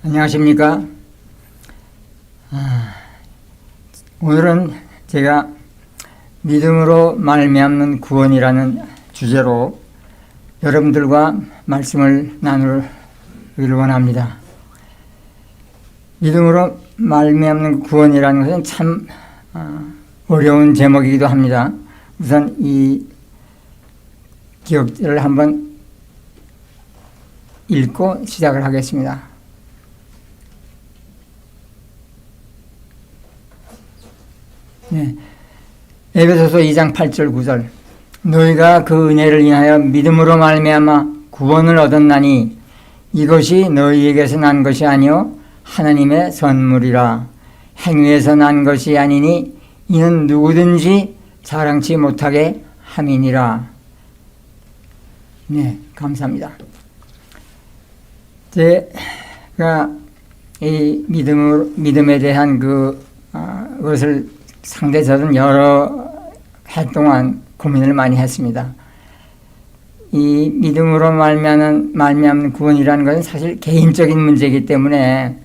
안녕하십니까? 오늘은 제가 믿음으로 말미암는 구원이라는 주제로 여러분들과 말씀을 나누기를 원합니다. 믿음으로 말미암는 구원이라는 것은 참 어려운 제목이기도 합니다. 우선 이 기억들을 한번 읽고 시작을 하겠습니다. 네. 에베소서 2장 8절 9절 너희가 그 은혜를 인하여 믿음으로 말미암아 구원을 얻었나니 이것이 너희에게서 난 것이 아니요 하나님의 선물이라. 행위에서 난 것이 아니니 이는 누구든지 자랑치 못하게 함이니라. 네, 감사합니다. 제가 이 믿음에 대한 그것을 상당히 저는 여러 해 동안 고민을 많이 했습니다. 이 믿음으로 말미암는 구원이라는 것은 사실 개인적인 문제이기 때문에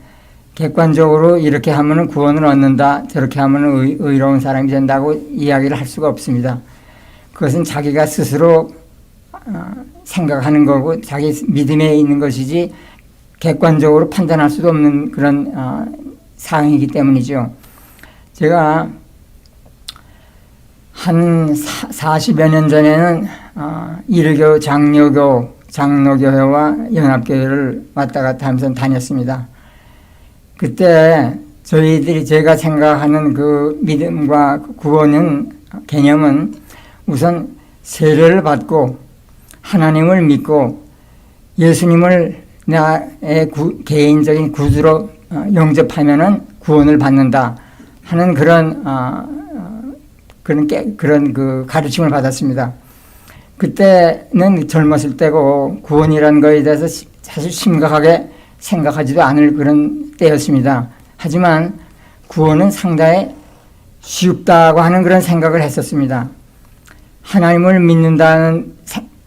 객관적으로 이렇게 하면 구원을 얻는다, 저렇게 하면 의로운 사람이 된다고 이야기를 할 수가 없습니다. 그것은 자기가 스스로 생각하는 거고 자기 믿음에 있는 것이지 객관적으로 판단할 수도 없는 그런 사항이기 때문이죠. 제가 한 40여 년 전에는 일교, 장로교회와 연합교회를 왔다 갔다 하면서 다녔습니다. 그때 제가 생각하는 그 믿음과 구원은, 개념은 우선 세례를 받고 하나님을 믿고 예수님을 나의 개인적인 구주로 영접하면은 구원을 받는다 하는 그런 그 가르침을 받았습니다. 그때는 젊었을 때고 구원이라는 것에 대해서 사실 심각하게 생각하지도 않을 그런 때였습니다. 하지만 구원은 상당히 쉽다고 하는 그런 생각을 했었습니다. 하나님을 믿는다는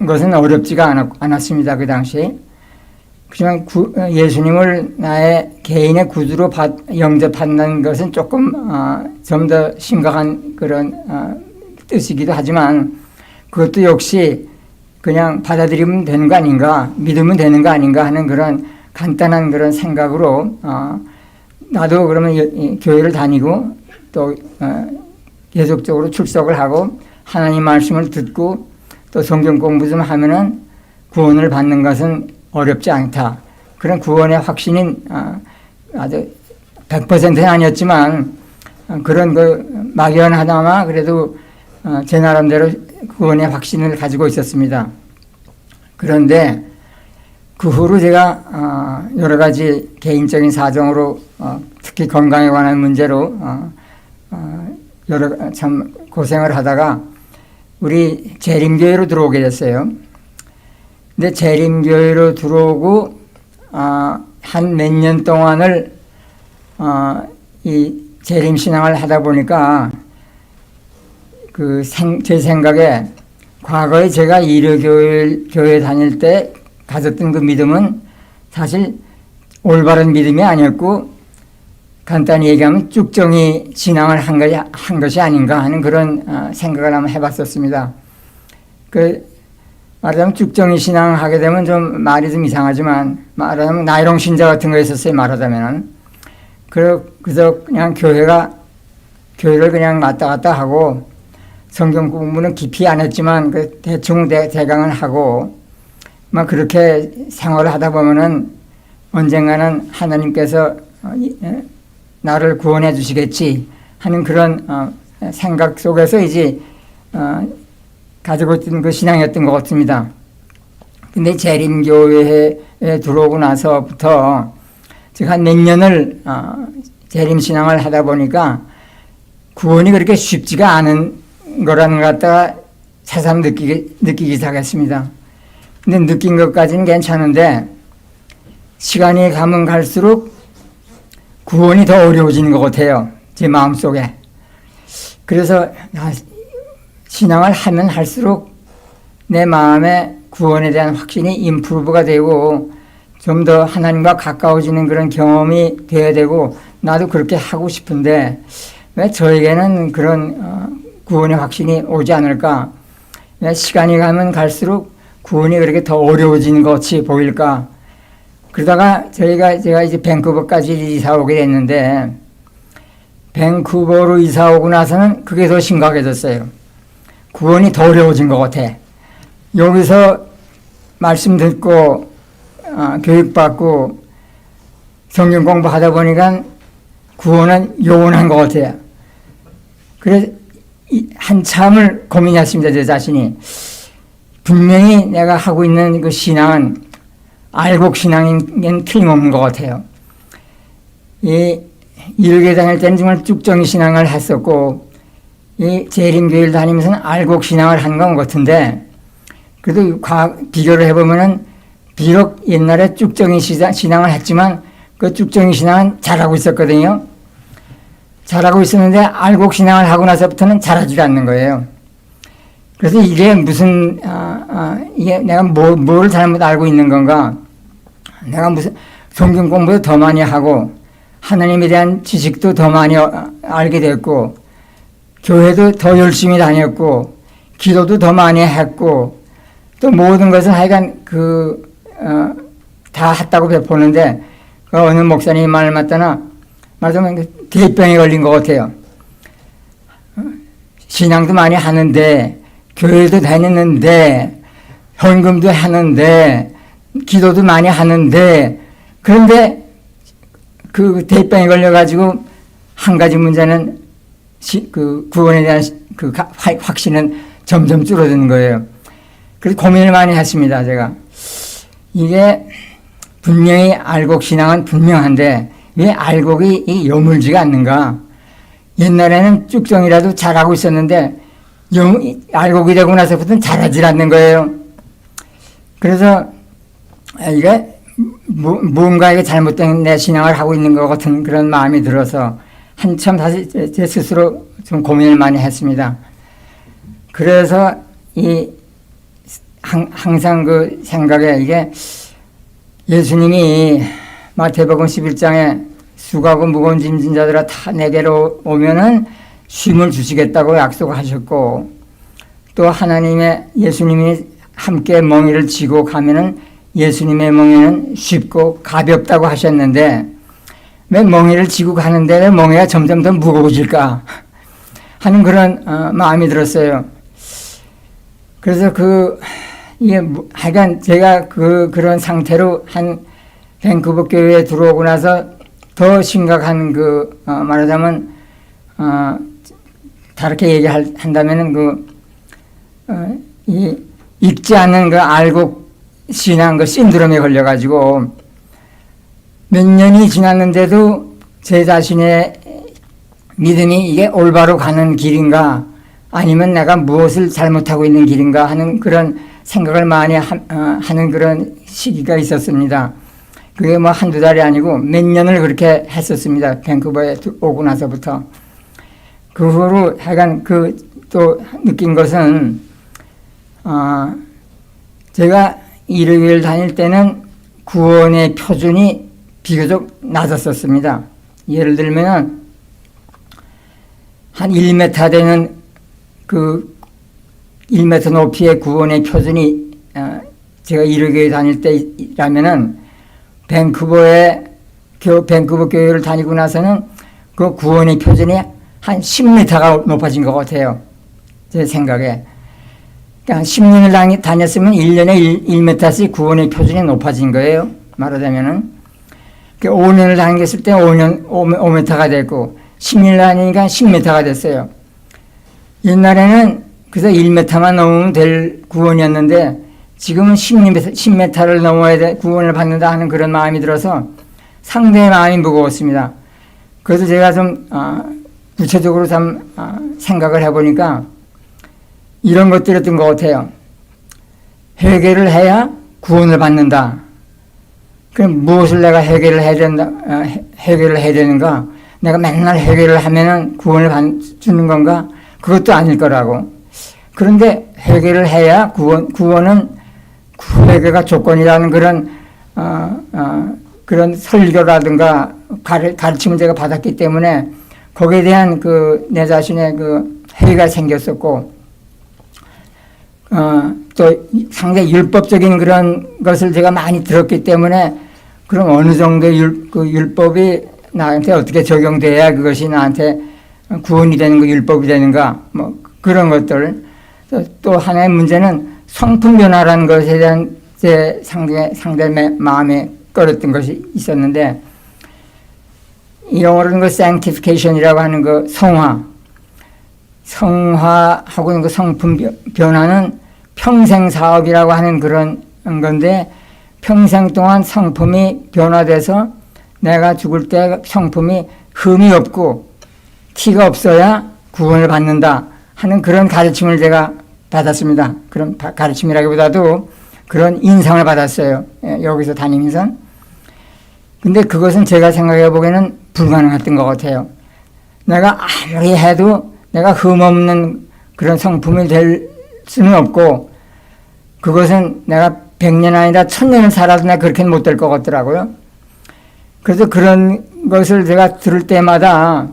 것은 어렵지가 않았습니다. 그 당시에. 그렇지만 예수님을 나의 개인의 구주로 영접한다는 것은 조금 좀 더 심각한 그런 뜻이기도 하지만 그것도 역시 그냥 받아들이면 되는 거 아닌가, 믿으면 되는 거 아닌가 하는 그런 간단한 그런 생각으로 나도 그러면 교회를 다니고 또 계속적으로 출석을 하고 하나님 말씀을 듣고 또 성경 공부 좀 하면은 구원을 받는 것은 어렵지 않다. 그런 구원의 확신은 아주 100%는 아니었지만 그런 막연하나마 그래도 제 나름대로 구원의 확신을 가지고 있었습니다. 그런데 그 후로 제가 여러 가지 개인적인 사정으로 특히 건강에 관한 문제로 참 고생을 하다가 우리 재림교회로 들어오게 됐어요. 근데 재림교회로 들어오고 한 몇 년 동안을 이 재림신앙을 하다 보니까 제 생각에 과거에 제가 이료교회 다닐 때 가졌던 그 믿음은 사실 올바른 믿음이 아니었고 간단히 얘기하면 쭉정이 신앙을 한 것이 아닌가 하는 그런 생각을 한번 해봤었습니다. 말하자면 쭉정이 신앙하게 되면 좀 말이 좀 이상하지만 말하자면 나이롱 신자 같은 거 있었어요. 말하자면은 그래서 그냥 교회를 그냥 왔다 갔다 하고 성경 공부는 깊이 안 했지만 대충 대강은 하고 막 그렇게 생활을 하다 보면은 언젠가는 하나님께서 나를 구원해 주시겠지 하는 그런 생각 속에서 이제 가지고 있던 그 신앙이었던 것 같습니다. 근데 재림교회에 들어오고 나서부터 제가 한 몇 년을 재림신앙을 하다 보니까 구원이 그렇게 쉽지가 않은 거라는 것 갖다가 새삼 느끼기 시작했습니다. 근데 느낀 것까지는 괜찮은데 시간이 가면 갈수록 구원이 더 어려워지는 것 같아요. 제 마음속에. 그래서 신앙을 하면 할수록 내 마음에 구원에 대한 확신이 임프루브가 되고 좀 더 하나님과 가까워지는 그런 경험이 되어야 되고 나도 그렇게 하고 싶은데 왜 저에게는 그런 구원의 확신이 오지 않을까? 왜 시간이 가면 갈수록 구원이 그렇게 더 어려워지는 것 같이 보일까? 그러다가 제가 이제 밴쿠버까지 이사 오게 됐는데 밴쿠버로 이사 오고 나서는 그게 더 심각해졌어요. 구원이 더 어려워진 것 같아. 여기서 말씀 듣고 교육받고 성경 공부하다 보니까 구원은 요원한 것 같아요. 그래서 한참을 고민했습니다. 제 자신이. 분명히 내가 하고 있는 그 신앙은 알곡 신앙인 틀림없는 것 같아요. 이 일개 다닐 때는 정말 쭉정이 신앙을 했었고 이 재림교회를 다니면서는 알곡 신앙을 한 것 같은데 그래도 비교를 해보면은 비록 옛날에 쭉정이 신앙을 했지만 그 쭉정이 신앙은 잘하고 있었거든요. 잘하고 있었는데 알곡 신앙을 하고 나서부터는 잘하지 않는 거예요. 그래서 이게 무슨 이게 내가 뭘 잘못 알고 있는 건가? 내가 무슨 성경 공부도 더 많이 하고 하나님에 대한 지식도 더 많이 알게 됐고 교회도 더 열심히 다녔고 기도도 더 많이 했고 또 모든 것을 하여간 다 했다고 보는데 그 어느 목사님이 말을 말하자면 대병에 걸린 것 같아요. 신앙도 많이 하는데 교회도 다녔는데 헌금도 하는데 기도도 많이 하는데 그런데 그 대병에 걸려가지고 한 가지 문제는 그 구원에 대한 그 확신은 점점 줄어드는 거예요. 그래서 고민을 많이 했습니다. 제가 이게 분명히 알곡 신앙은 분명한데 왜 알곡이 여물지가 않는가? 옛날에는 쭉정이라도 잘하고 있었는데 알곡이 되고 나서부터는 잘하지 않는 거예요. 그래서 이게 뭔가 이게 잘못된 내 신앙을 하고 있는 것 같은 그런 마음이 들어서 한참 다시 제 스스로 좀 고민을 많이 했습니다. 그래서 항상 그 생각에 이게 예수님이 마태복음 11장에 수고하고 무거운 짐진 자들아 다 내게로 오면은 쉼을 주시겠다고 약속하셨고 또 예수님이 함께 멍에를 지고 가면은 예수님의 멍에는 쉽고 가볍다고 하셨는데 왜 멍에를 지고 가는데 왜 멍에가 점점 더 무거워질까 하는 그런 마음이 들었어요. 그래서 하여간 제가 그런 상태로 한 밴쿠버 교회에 들어오고 나서 더 심각한 말하자면 다르게 얘기한다면은 읽지 않는 알곡 신앙 신드롬에 걸려가지고 몇 년이 지났는데도 제 자신의 믿음이 이게 올바로 가는 길인가 아니면 내가 무엇을 잘못하고 있는 길인가 하는 그런 생각을 많이 하는 그런 시기가 있었습니다. 그게 한두 달이 아니고 몇 년을 그렇게 했었습니다. 밴쿠버에 오고 나서부터. 그 후로 하여간 또 느낀 것은, 제가 일요일 다닐 때는 구원의 표준이 비교적 낮았었습니다. 예를 들면은, 한 1m 되는 1m 높이의 구원의 표준이, 제가 일요일 다닐 때라면은, 밴쿠버 교회를 다니고 나서는 그 구원의 표준이 한 10m가 높아진 것 같아요. 제 생각에. 그러니까 10년을 다녔으면 1년에 1m씩 구원의 표준이 높아진 거예요. 말하자면은. 5년을 다녔을 때 5m가 됐고, 10년을 다니니까 10m가 됐어요. 옛날에는 그래서 1m만 넘으면 될 구원이었는데, 지금은 10m를 넘어야 돼, 구원을 받는다 하는 그런 마음이 들어서 상대의 마음이 무거웠습니다. 그래서 제가 좀, 구체적으로 좀 생각을 해보니까 이런 것들이었던 것 같아요. 회개를 해야 구원을 받는다. 그럼 무엇을 내가 회개를 해야 되는가? 내가 맨날 회개를 하면은 구원을 주는 건가? 그것도 아닐 거라고. 그런데 회개를 해야 구원은 회개가 조건이라는 그런 그런 설교라든가 가르침을 제가 받았기 때문에 거기에 대한 내 자신의 회의가 생겼었고, 또 상당히 율법적인 그런 것을 제가 많이 들었기 때문에 그럼 어느 정도의 율법이 나한테 어떻게 적용돼야 그것이 나한테 구원이 되는 거, 율법이 되는가, 뭐 그런 것들. 또 하나의 문제는 성품 변화라는 것에 대한 제 상당히 마음에 끌었던 것이 있었는데, 영어로는 sanctification이라고 하는 성화하고 있는 성품 변화는 평생 사업이라고 하는 그런 건데, 평생 동안 성품이 변화돼서 내가 죽을 때 성품이 흠이 없고 티가 없어야 구원을 받는다 하는 그런 가르침을 제가 받았습니다. 그런 가르침이라기보다도 그런 인상을 받았어요. 여기서 다니면서. 근데 그것은 제가 생각해 보기에는 불가능했던 것 같아요. 내가 아무리 해도 내가 흠없는 그런 성품이 될 수는 없고, 그것은 내가 100년 아니라 1000년을 살아도 내가 그렇게는 못 될 것 같더라고요. 그래서 그런 것을 제가 들을 때마다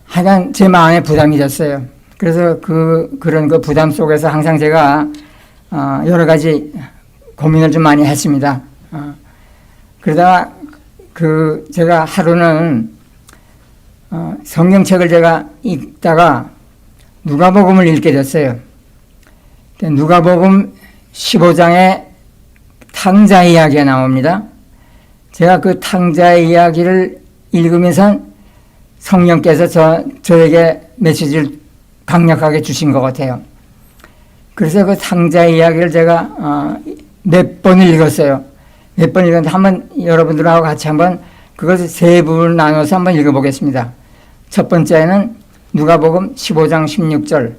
하여간 제 마음에 부담이 됐어요. 그래서 그런 부담 속에서 항상 제가 여러 가지 고민을 좀 많이 했습니다. 그러다가 제가 하루는 성경책을 제가 읽다가 누가복음을 읽게 됐어요. 누가복음 15장에 탕자 이야기가 나옵니다. 제가 그 탕자 이야기를 읽으면서 성령께서 저에게 메시지를 강력하게 주신 것 같아요. 그래서 그 탕자 이야기를 제가 몇 번을 읽었어요. 몇 번 읽었는데 한번 여러분들하고 같이 한번 그것을 세 부분으로 나눠서 한번 읽어보겠습니다. 첫 번째는 누가복음 15장 16절.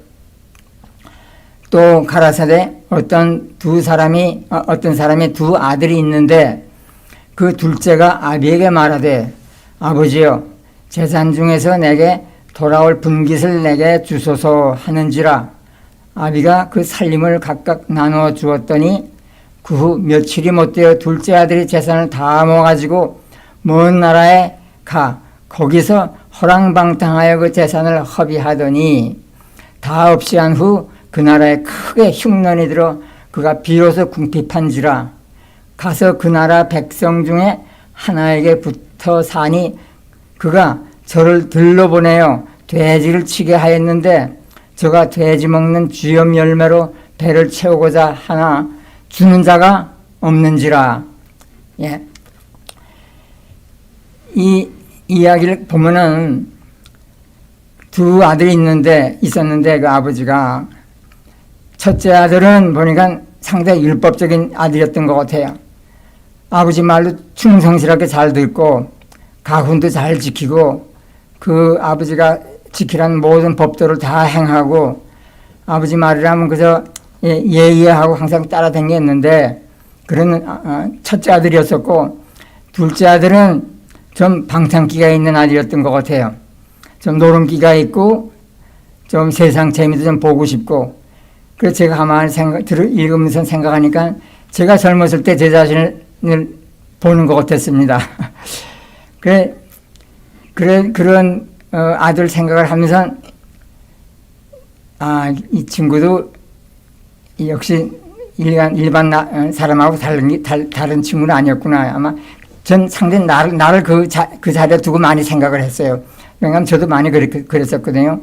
또 가라사대 어떤 사람이 두 아들이 있는데 그 둘째가 아비에게 말하되 아버지여 재산 중에서 내게 돌아올 분깃을 내게 주소서 하는지라. 아비가 그 살림을 각각 나누어 주었더니 그 후 며칠이 못되어 둘째 아들이 재산을 다 모아가지고 먼 나라에 가 거기서 허랑방탕하여 그 재산을 허비하더니 다 없이 한 후 그 나라에 크게 흉년이 들어 그가 비로소 궁핍한지라. 가서 그 나라 백성 중에 하나에게 붙어 사니 그가 저를 들러보내어 돼지를 치게 하였는데 저가 돼지 먹는 쥐염 열매로 배를 채우고자 하나 주는 자가 없는지라. 예. 이 이야기를 보면은 두 아들이 있었는데 그 아버지가 첫째 아들은 보니까 상당히 율법적인 아들이었던 것 같아요. 아버지 말로 충성스럽게 잘 듣고 가훈도 잘 지키고 그 아버지가 지키라는 모든 법도를 다 행하고 아버지 말이라면 그저 예의하고 항상 따라다녔는데 그런 첫째 아들이었었고, 둘째 아들은 좀 방탕기가 있는 아들이었던 것 같아요. 좀 노름기가 있고 좀 세상 재미도 좀 보고 싶고. 그래서 제가 가만히 읽으면서 생각하니까 제가 젊었을 때 제 자신을 보는 것 같았습니다. 그런 아들 생각을 하면서 이 친구도 역시 일반 사람하고 다른 친구는 아니었구나. 아마 전 상당히 나를 그 자리에 두고 많이 생각을 했어요. 왜냐하면 저도 많이 그랬었거든요.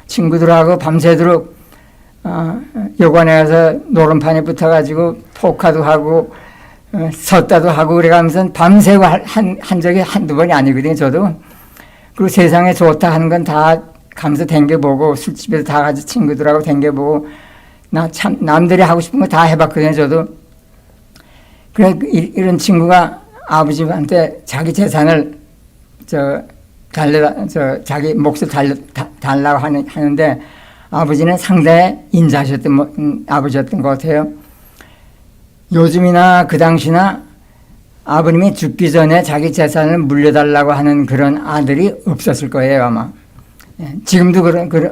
친구들하고 밤새도록 여관에 가서 노름판에 붙어가지고 포카도 하고 섰다도 하고 그래가면서 밤새고 한 적이 한두 번이 아니거든요. 저도. 그리고 세상에 좋다 하는 건 다 가면서 댕겨보고 술집에서 다 같이 친구들하고 댕겨보고 남들이 하고 싶은 거 다 해봤거든요. 저도. 그래 이런 친구가 아버지한테 자기 재산을 자기 몫을 달라고 하는데 아버지는 상당히 인자하셨던 아버지였던 것 같아요. 요즘이나 그 당시나 아버님이 죽기 전에 자기 재산을 물려달라고 하는 그런 아들이 없었을 거예요, 아마. 지금도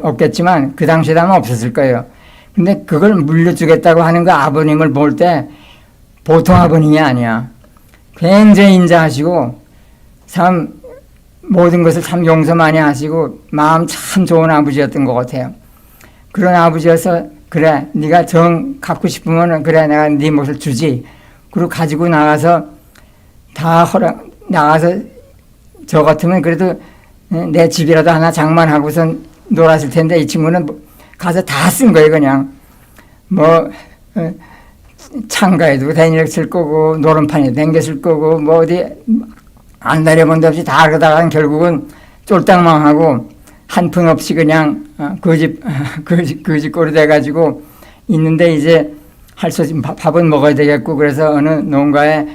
없겠지만 그 당시에 아마 없었을 거예요. 근데 그걸 물려주겠다고 하는 그 아버님을 볼 때 보통 아버님이 아니야. 굉장히 인자하시고 참 모든 것을 참 용서 많이 하시고 마음 참 좋은 아버지였던 것 같아요. 그런 아버지여서 그래 네가 정 갖고 싶으면 그래 내가 네 몫을 주지. 그리고 가지고 나가서 다 허락 나가서 저 같으면 그래도 내 집이라도 하나 장만하고선 놀았을 텐데 이 친구는 가서 다 쓴 거예요. 그냥 뭐 창가에도 다녔을 거고 노름판에도 댕겼을 거고 뭐 어디 안 다려본 데 없이 다 그러다가 결국은 쫄딱망하고 한 푼 없이 그냥 그 집 꼴이 돼가지고 있는데 이제 할 수 없이 밥은 먹어야 되겠고 그래서 어느 농가에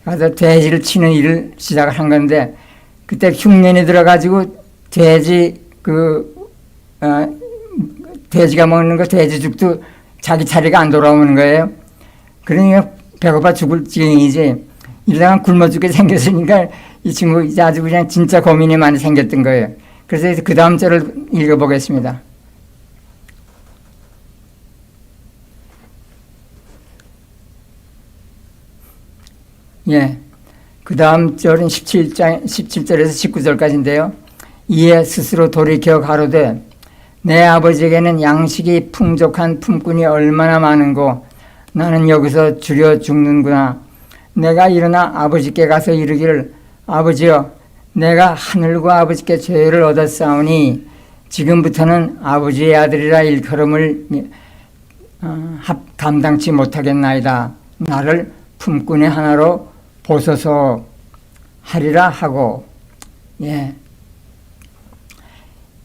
가서 돼지를 치는 일을 시작을 한 건데 그때 흉년이 들어가지고 돼지가 먹는 거 돼지죽도 자기 차례가 안 돌아오는 거예요. 그러니까 배고파 죽을 지경이지. 이러다가 굶어 죽게 생겼으니까 이 친구 이제 아주 그냥 진짜 고민이 많이 생겼던 거예요. 그래서 그 다음 절을 읽어보겠습니다. 예. 그 다음 절은 17절에서 19절까지인데요. 이에 스스로 돌이켜 가로되 내 아버지에게는 양식이 풍족한 품꾼이 얼마나 많은고 나는 여기서 줄여 죽는구나. 내가 일어나 아버지께 가서 이르기를 아버지여 내가 하늘과 아버지께 죄를 얻었사오니 지금부터는 아버지의 아들이라 일컬음을 감당치 못하겠나이다. 나를 품꾼의 하나로 보소서 하리라 하고 예.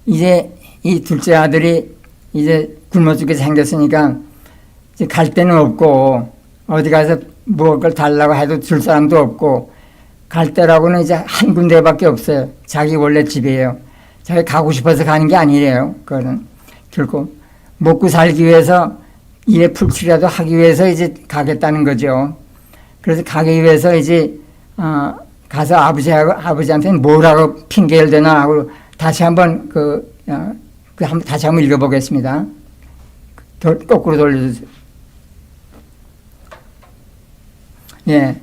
이제 이 둘째 아들이 이제 굶어 죽게 생겼으니까 이제 갈 데는 없고 어디 가서 무엇을 달라고 해도 줄 사람도 없고 갈 데라고는 이제 한 군데밖에 없어요. 자기 원래 집이에요. 자기 가고 싶어서 가는 게 아니래요. 그거는 결코 먹고 살기 위해서 일에 풀칠이라도 하기 위해서 이제 가겠다는 거죠. 그래서 가기 위해서 이제 가서 아버지한테는 뭐라고 핑계를 대나 하고 다시 한번 다시 한번 읽어보겠습니다. 거꾸로 돌려주세요. 예.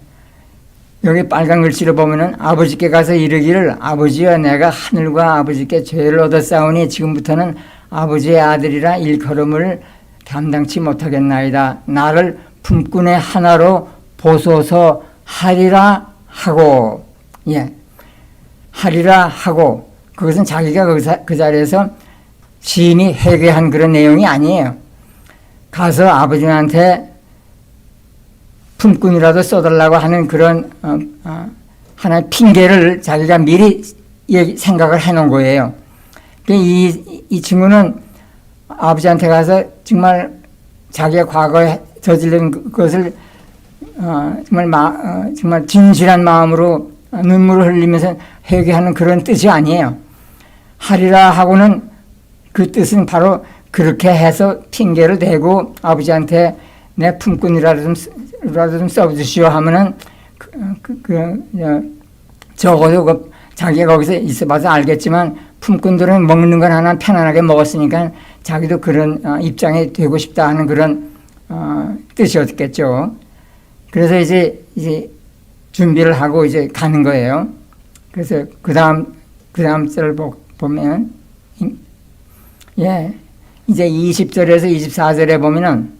여기 빨간 글씨로 보면은 아버지께 가서 이르기를 아버지여 내가 하늘과 아버지께 죄를 얻었사오니 지금부터는 아버지의 아들이라 일컬음을 감당치 못하겠나이다. 나를 품꾼의 하나로 보소서 하리라 하고 예. 하리라 하고 그것은 자기가 그 자리에서 시인이 회개한 그런 내용이 아니에요. 가서 아버지한테 품꾼이라도 써달라고 하는 그런 하나의 핑계를 자기가 미리 생각을 해놓은 거예요. 이 친구는 아버지한테 가서 정말 자기의 과거에 저지른 것을 정말 진실한 마음으로 눈물을 흘리면서 회개하는 그런 뜻이 아니에요. 하리라 하고는 그 뜻은 바로 그렇게 해서 핑계를 대고 아버지한테 내 품꾼이라도 좀 써주시오 하면은 적어도 자기가 거기서 있어봐서 알겠지만 품꾼들은 먹는 건 하나 편안하게 먹었으니까 자기도 그런 입장이 되고 싶다 하는 그런 뜻이었겠죠. 그래서 이제 준비를 하고 이제 가는 거예요. 그래서 그 다음 절을 보면 예 이제 20절에서 24절에 보면은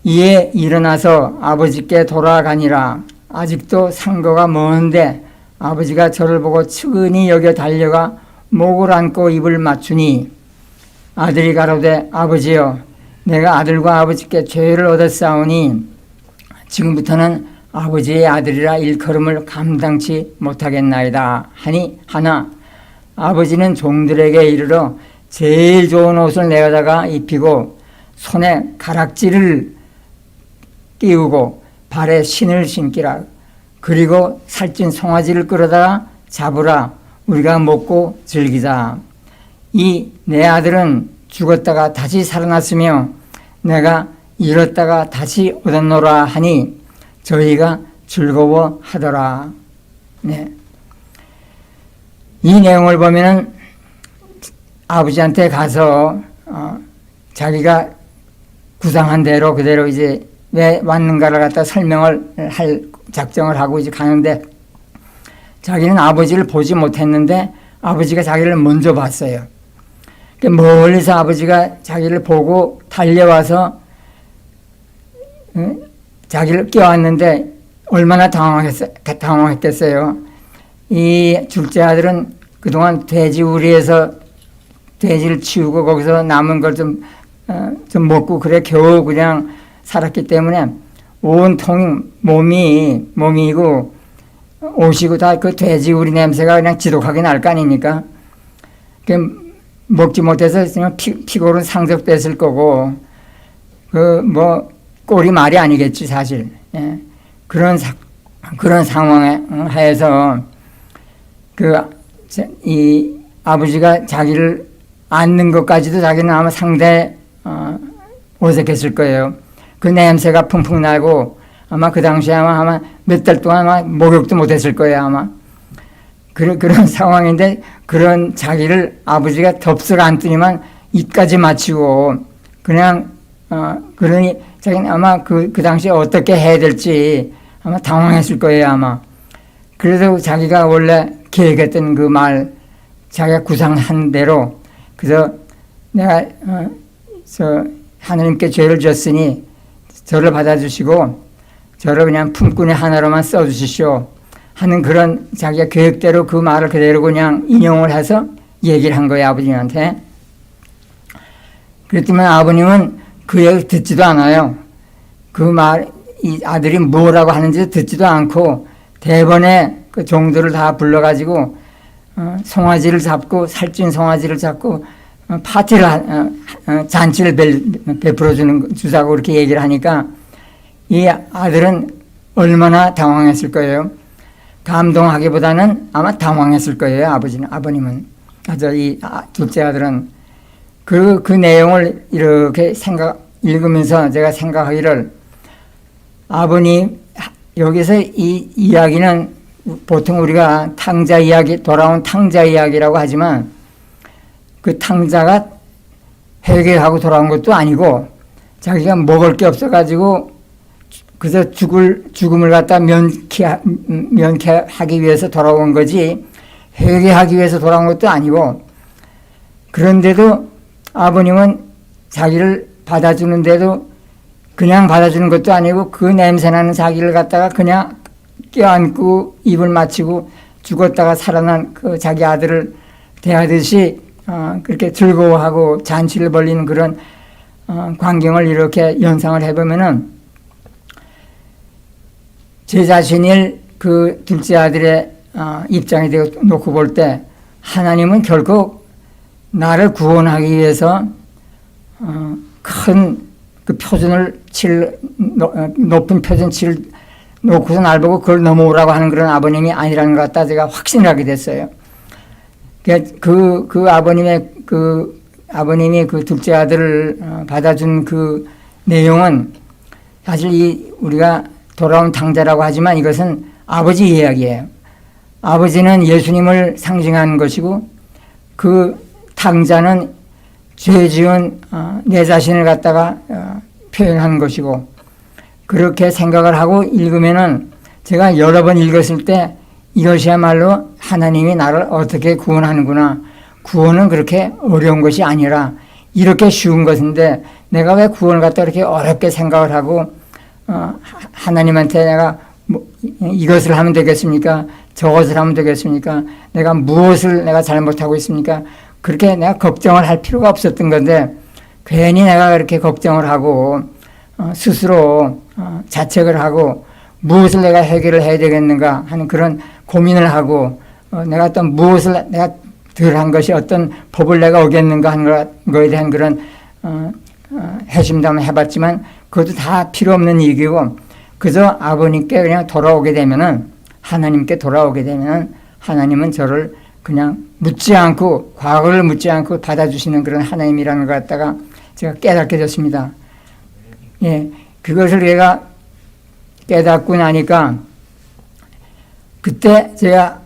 이에 일어나서 아버지께 돌아가니라. 아직도 상거가 먼데 아버지가 저를 보고 측은히 여겨 달려가 목을 안고 입을 맞추니 아들이 가로되 아버지여 내가 아들과 아버지께 죄를 얻었사오니 지금부터는 아버지의 아들이라 일컬음을 감당치 못하겠나이다 하니 하나 아버지는 종들에게 이르러 제일 좋은 옷을 내어다가 입히고 손에 가락지를 끼우고 발에 신을 신기라. 그리고 살찐 송아지를 끌어다가 잡으라. 우리가 먹고 즐기자. 이 내 아들은 죽었다가 다시 살아났으며 내가 잃었다가 다시 얻었노라 하니 저희가 즐거워하더라. 네. 이 내용을 보면은 아버지한테 가서 자기가 구상한 대로 그대로 이제 왜 왔는가를 갖다 설명을 할 작정을 하고 이제 가는데 자기는 아버지를 보지 못했는데 아버지가 자기를 먼저 봤어요. 멀리서 아버지가 자기를 보고 달려와서 자기를 껴안는데 얼마나 당황했겠어요. 이 둘째 아들은 그동안 돼지우리에서 돼지를 치우고 거기서 남은 걸 좀 먹고 그래 겨우 그냥 살았기 때문에 온통 몸이고 옷이고 다 그 돼지우리 냄새가 그냥 지독하게 날 거 아닙니까? 먹지 못해서 그냥 피골은 상접됐을 거고 그 뭐 꼴이 말이 아니겠지 사실. 예. 그런 상황에 하에서 이 아버지가 자기를 안는 것까지도 자기는 아마 상당히 어색했을 거예요. 그 냄새가 펑펑 나고 아마 그 당시에 아마 몇 달 동안 아마 목욕도 못했을 거예요 아마. 그런 상황인데 그런 자기를 아버지가 덥석 안더니만 입까지 맞추고 그냥 그러니 자기는 아마 그 당시에 어떻게 해야 될지 아마 당황했을 거예요 아마. 그래서 자기가 원래 계획했던 그 말 자기가 구상한 대로 그래서 내가 하나님께 죄를 졌으니 저를 받아주시고 저를 그냥 품꾼의 하나로만 써주십시오 하는 그런 자기가 계획대로 그 말을 그대로 그냥 인용을 해서 얘기를 한 거예요 아버님한테. 그랬지만 아버님은 그 얘기를 듣지도 않아요. 이 아들이 뭐라고 하는지 듣지도 않고 대번에 그 종들을 다 불러가지고 송아지를 잡고 살찐 송아지를 잡고 파티를 잔치를 베풀어 주자고 그렇게 얘기를 하니까 이 아들은 얼마나 당황했을 거예요. 감동하기보다는 아마 당황했을 거예요. 아버님은 이 둘째 아들은 그 내용을 이렇게 읽으면서 제가 생각하기를 아버님 여기서 이 이야기는 보통 우리가 탕자 이야기 돌아온 탕자 이야기라고 하지만 그 탕자가 회개하고 돌아온 것도 아니고 자기가 먹을 게 없어가지고 그래서 죽음을 갖다 면케하기 위해서 돌아온 거지 회개하기 위해서 돌아온 것도 아니고 그런데도 아버님은 자기를 받아주는데도 그냥 받아주는 것도 아니고 그 냄새나는 자기를 갖다가 그냥 껴안고 입을 맞추고 죽었다가 살아난 그 자기 아들을 대하듯이 그렇게 즐거워하고 잔치를 벌리는 그런 광경을 이렇게 연상을 해보면은 제 자신을 그 둘째 아들의 입장에 놓고 볼 때 하나님은 결국 나를 구원하기 위해서 큰 그 표준을 높은 표준치를 놓고서 날 보고 그걸 넘어오라고 하는 그런 아버님이 아니라는 것 같다 제가 확신을 하게 됐어요. 그 아버님이 그 둘째 아들을 받아준 그 내용은 사실 우리가 돌아온 탕자라고 하지만 이것은 아버지 이야기예요. 아버지는 예수님을 상징하는 것이고 그 탕자는 죄 지은 내 자신을 갖다가 표현하는 것이고 그렇게 생각을 하고 읽으면은 제가 여러 번 읽었을 때 이것이야말로 하나님이 나를 어떻게 구원하는구나. 구원은 그렇게 어려운 것이 아니라 이렇게 쉬운 것인데 내가 왜 구원을 갖다 이렇게 어렵게 생각을 하고 하나님한테 내가 이것을 하면 되겠습니까? 저것을 하면 되겠습니까? 내가 무엇을 내가 잘못하고 있습니까? 그렇게 내가 걱정을 할 필요가 없었던 건데 괜히 내가 그렇게 걱정을 하고 스스로 자책을 하고 무엇을 내가 해결을 해야 되겠는가 하는 그런 고민을 하고 내가 어떤 무엇을 내가 덜 한 것이 어떤 법을 내가 어겼는가 하는 거에 대한 그런 해심담을 해봤지만 그것도 다 필요 없는 얘기고 그저 아버님께 그냥 돌아오게 되면은 하나님께 돌아오게 되면은 하나님은 저를 그냥 묻지 않고 과거를 묻지 않고 받아주시는 그런 하나님이라는 것 갖다가 제가 깨닫게 됐습니다. 예, 그것을 제가 깨닫고 나니까 그때 제가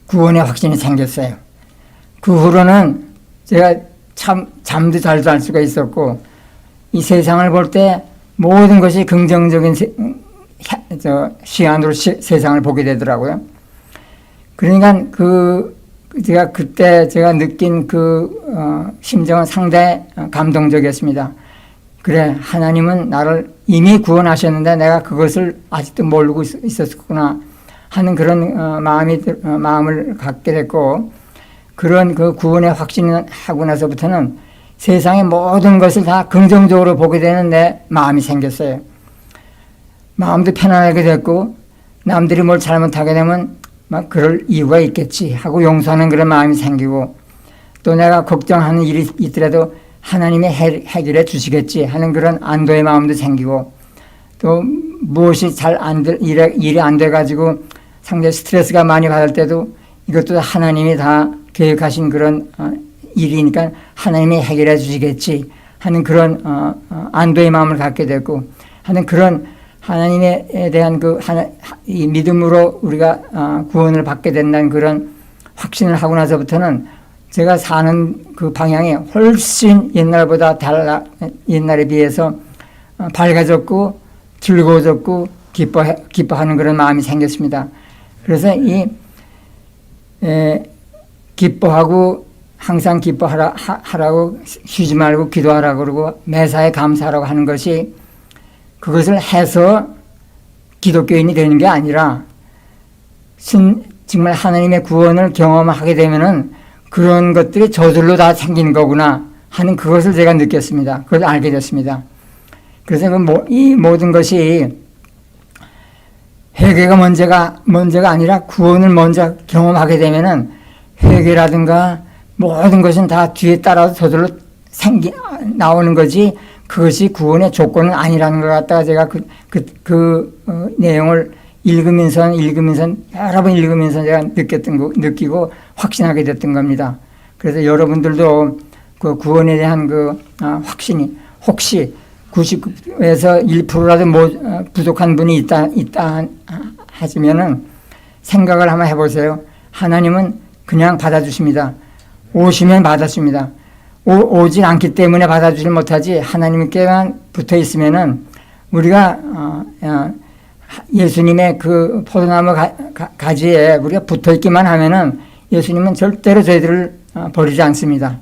구원의 확신이 생겼어요. 그 후로는 제가 참 잠도 잘 잘 수가 있었고 이 세상을 볼 때 모든 것이 긍정적인 시안으로 세상을 보게 되더라고요. 그러니까 제가 그때 제가 느낀 심정은 상당히 감동적이었습니다. 그래, 하나님은 나를 이미 구원하셨는데 내가 그것을 아직도 모르고 있었구나 하는 그런 마음을 갖게 됐고, 그런 그 구원의 확신을 하고 나서부터는 세상의 모든 것을 다 긍정적으로 보게 되는 내 마음이 생겼어요. 마음도 편안하게 됐고, 남들이 뭘 잘못하게 되면 막 그럴 이유가 있겠지 하고 용서하는 그런 마음이 생기고, 또 내가 걱정하는 일이 있더라도 하나님이 해결해 주시겠지 하는 그런 안도의 마음도 생기고, 또 무엇이 일이 안 돼가지고 상당히 스트레스가 많이 받을 때도 이것도 하나님이 다 계획하신 그런 일이니까 하나님이 해결해 주시겠지 하는 그런 안도의 마음을 갖게 됐고, 하는 그런 하나님에 대한 이 믿음으로 우리가 구원을 받게 된다는 그런 확신을 하고 나서부터는 제가 사는 그 방향이 훨씬 옛날보다 옛날에 비해서 밝아졌고 즐거워졌고 기뻐하는 그런 마음이 생겼습니다. 그래서 기뻐하고 항상 기뻐하라고 쉬지 말고 기도하라고 그러고 매사에 감사하라고 하는 것이, 그것을 해서 기독교인이 되는 게 아니라 정말 하나님의 구원을 경험하게 되면은 그런 것들이 저절로 다 생기는 거구나 하는 그것을 제가 느꼈습니다. 그걸 알게 됐습니다. 그래서 이 모든 것이 회개가 문제가 아니라 구원을 먼저 경험하게 되면은 회개라든가 모든 것은 다 뒤에 따라서 저절로 나오는 거지, 그것이 구원의 조건은 아니라는 것 갖다가 제가 내용을 읽으면서 여러 번 읽으면서 제가 느끼고 확신하게 됐던 겁니다. 그래서 여러분들도 그 구원에 대한 확신이 혹시 90에서 1%라도 부족한 분이 있다 하시면은 생각을 한번 해보세요. 하나님은 그냥 받아주십니다. 오시면 받았습니다. 오지 않기 때문에 받아주질 못하지, 하나님께만 붙어 있으면은 우리가 예수님의 그 포도나무 가지에 우리가 붙어 있기만 하면은 예수님은 절대로 저희들을 버리지 않습니다.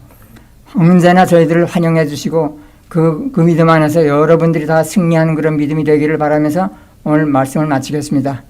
언제나 저희들을 환영해 주시고 그 믿음 안에서 여러분들이 다 승리하는 그런 믿음이 되기를 바라면서 오늘 말씀을 마치겠습니다.